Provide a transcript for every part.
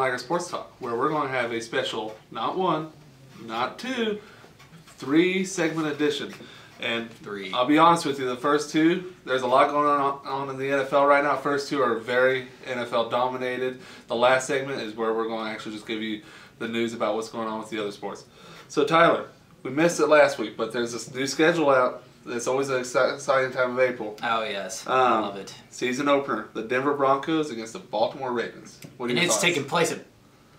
Liger Sports Talk, where we're going to have a special, not one, not two, 3-segment edition. And I'll be honest with you, the first two, there's a lot going on in the NFL right now. First two are very NFL dominated. The last segment is where we're going to actually just give you the news about what's going on with the other sports. So Tyler, we missed it last week, but there's this new schedule out. It's always an exciting time of April. Oh, yes. I love it. Season opener, the Denver Broncos against the Baltimore Ravens. What are your thoughts? And it's taking place at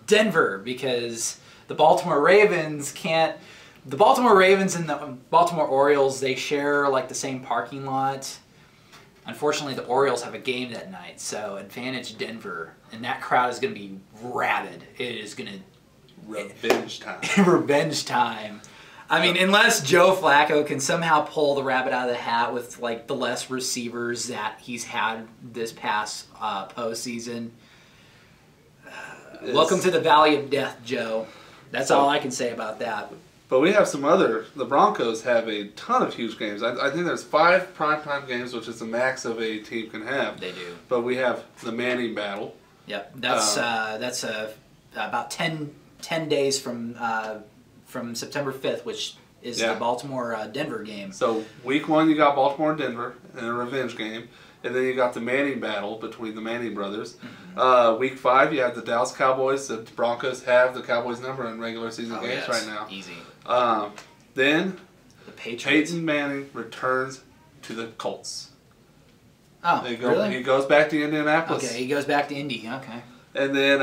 Denver because the Baltimore Ravens can't... The Baltimore Ravens and the Baltimore Orioles, they share like the same parking lot. Unfortunately, the Orioles have a game that night, so advantage Denver. And that crowd is going to be rabid. It is going to... Revenge time. Revenge time. I mean, unless Joe Flacco can somehow pull the rabbit out of the hat with like the less receivers that he's had this past postseason. Welcome to the Valley of Death, Joe. That's all I can say about that. But we have some other, the Broncos have a ton of huge games. I think there's 5 primetime games, which is the max of a team can have. They do. But we have the Manning battle. Yep, that's about 10 days from September 5th, which is the Baltimore-Denver game. So week 1 you got Baltimore and Denver in a revenge game. And then you got the Manning battle between the Manning brothers. Mm-hmm. Week 5 you have the Dallas Cowboys. The Broncos have the Cowboys number in regular season games right now. Easy. Then the Patriots. Peyton Manning returns to the Colts. Oh, really? He goes back to Indianapolis. Okay, he goes back to Indy. Okay. And then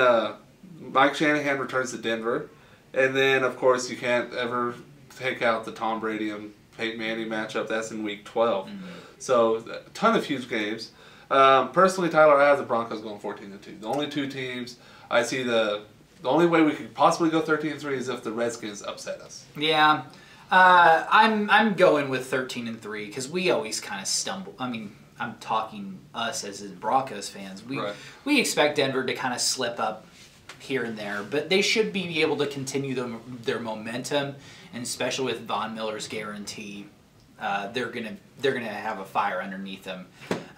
Mike Shanahan returns to Denver. And then, of course, you can't ever take out the Tom Brady and Peyton Manning matchup. That's in week 12. Mm-hmm. So, a ton of huge games. Personally, Tyler, I have the Broncos going 14-2. The only 2 teams I see the only way we could possibly go 13-3 is if the Redskins upset us. Yeah, I'm going with 13-3 because we always kind of stumble. I mean, I'm talking us as Broncos fans. We expect Denver to kind of slip up here and there, but they should be able to continue their momentum, and especially with Von Miller's guarantee. They're gonna have a fire underneath them.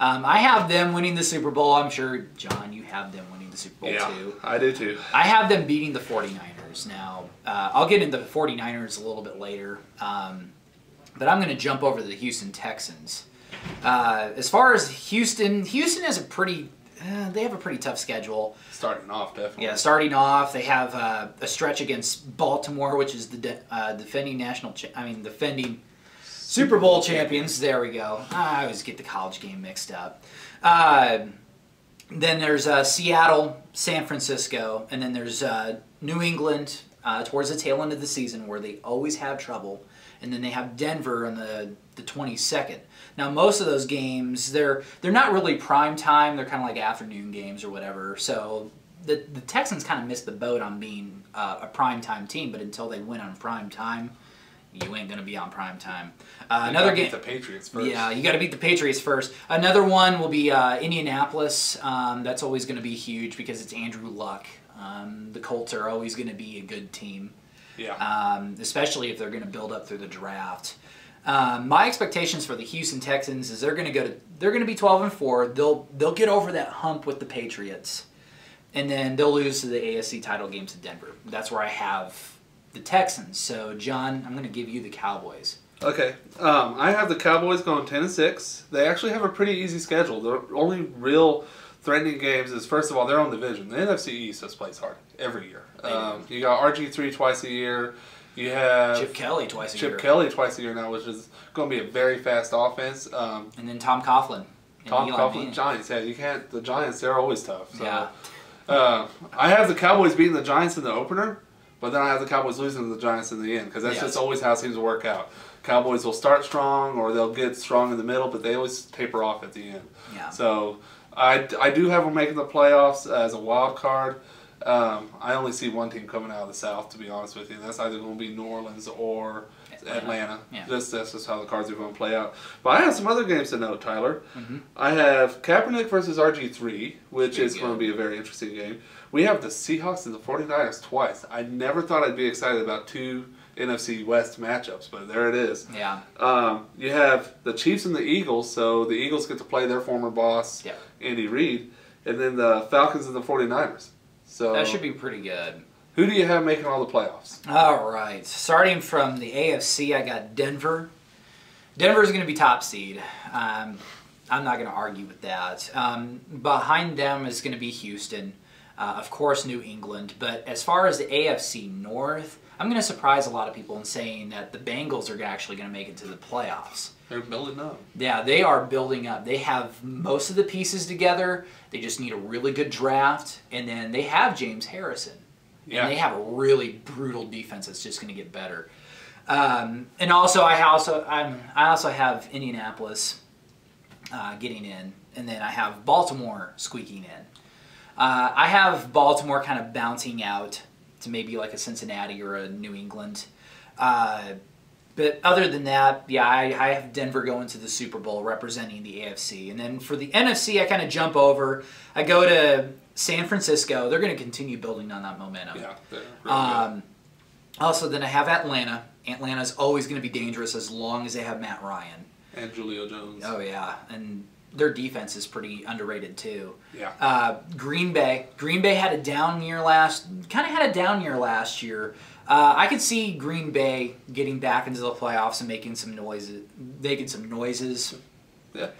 I have them winning the Super Bowl. I'm sure, John, you have them winning the Super Bowl too. I do too. I have them beating the 49ers. Now, I'll get into the 49ers a little bit later, but I'm going to jump over to the Houston Texans. As far as Houston has a pretty... they have a pretty tough schedule. Starting off, definitely. Yeah, starting off, they have a stretch against Baltimore, which is the defending Super Bowl champions. There we go. I always get the college game mixed up. Then there's Seattle, San Francisco, and then there's New England towards the tail end of the season where they always have trouble. And then they have Denver on the 22nd. Now, most of those games, they're not really prime time. They're kind of like afternoon games or whatever. So the Texans kind of missed the boat on being a prime time team. But until they win on prime time, you ain't going to be on prime time. Another game. Beat the Patriots first. Yeah, you got to beat the Patriots first. Another one will be Indianapolis. That's always going to be huge because it's Andrew Luck. The Colts are always going to be a good team. Yeah. Especially if they're going to build up through the draft. My expectations for the Houston Texans is they're going to be 12-4. They'll get over that hump with the Patriots, and then they'll lose to the AFC title game to Denver. That's where I have the Texans. So, John, I'm going to give you the Cowboys. Okay. I have the Cowboys going 10-6. They actually have a pretty easy schedule. The only real threatening games is, first of all, their own division. The NFC East just plays hard every year. You got RG3 twice a year. You have Chip Kelly twice a year. Chip Kelly twice a year now, which is going to be a very fast offense. And then Tom Coughlin. Tom Coughlin, Giants. Yeah, you can't. The Giants, they're always tough. So. Yeah. I have the Cowboys beating the Giants in the opener, but then I have the Cowboys losing to the Giants in the end because that's just always how it seems to work out. Cowboys will start strong or they'll get strong in the middle, but they always taper off at the end. Yeah. So I do have them making the playoffs as a wild card. I only see one team coming out of the South, to be honest with you. That's either going to be New Orleans or Atlanta. Yeah. That's just how the cards are going to play out. But I have some other games to note, Tyler. Mm-hmm. I have Kaepernick versus RG3, which is going to be a very interesting game. We have the Seahawks and the 49ers twice. I never thought I'd be excited about 2 NFC West matchups, but there it is. Yeah. You have the Chiefs and the Eagles, so the Eagles get to play their former boss, Andy Reid, and then the Falcons and the 49ers. So that should be pretty good. Who do you have making all the playoffs? All right. Starting from the AFC, I got Denver. Denver's going to be top seed. I'm not going to argue with that. Behind them is going to be Houston. Of course, New England. But as far as the AFC North, I'm going to surprise a lot of people in saying that the Bengals are actually going to make it to the playoffs. They're building up. Yeah, they are building up. They have most of the pieces together. They just need a really good draft. And then they have James Harrison. Yeah. And they have a really brutal defense that's just going to get better. And also, I also have Indianapolis getting in, and then I have Baltimore squeaking in. I have Baltimore kind of bouncing out to maybe like a Cincinnati or a New England. But other than that, yeah, I have Denver going to the Super Bowl representing the AFC. And then for the NFC, I kind of jump over. I go to San Francisco. They're going to continue building on that momentum. Yeah, they're really good. Also, then I have Atlanta. Atlanta's always going to be dangerous as long as they have Matt Ryan. And Julio Jones. Oh, yeah. And their defense is pretty underrated, too. Yeah. Green Bay. Green Bay had a down year last year. I could see Green Bay getting back into the playoffs and making some noises. Yeah.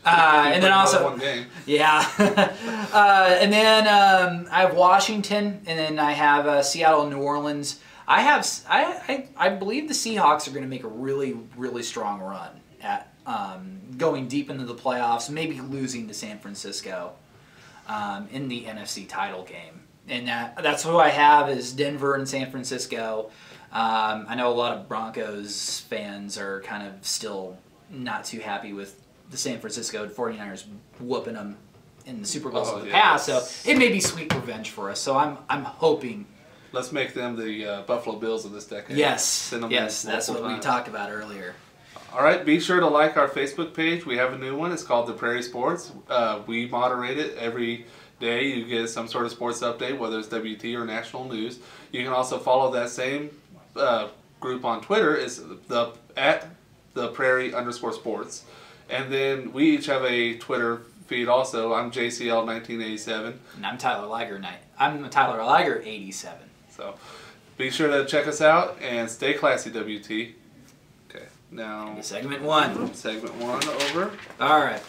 And then also, one game. yeah. And then I have Washington, and then I have Seattle and New Orleans. I believe the Seahawks are going to make a really, really strong run at going deep into the playoffs, maybe losing to San Francisco in the NFC title game. And that's who I have is Denver and San Francisco. I know a lot of Broncos fans are kind of still not too happy with the San Francisco 49ers whooping them in the Super Bowls of the past. So it may be sweet revenge for us. So I'm hoping. Let's make them the Buffalo Bills of this decade. Yes, that's what we talked about earlier. All right, be sure to like our Facebook page. We have a new one. It's called The Prairie Sports. We moderate it every day. You get some sort of sports update, whether it's WT or national news. You can also follow that same group on Twitter. It's at the Prairie_sports. And then we each have a Twitter feed also. I'm JCL1987. And I'm Tyler Liger. I'm Tyler Liger 87. So be sure to check us out and stay classy, WT. Okay, now segment one. Segment one over. All right.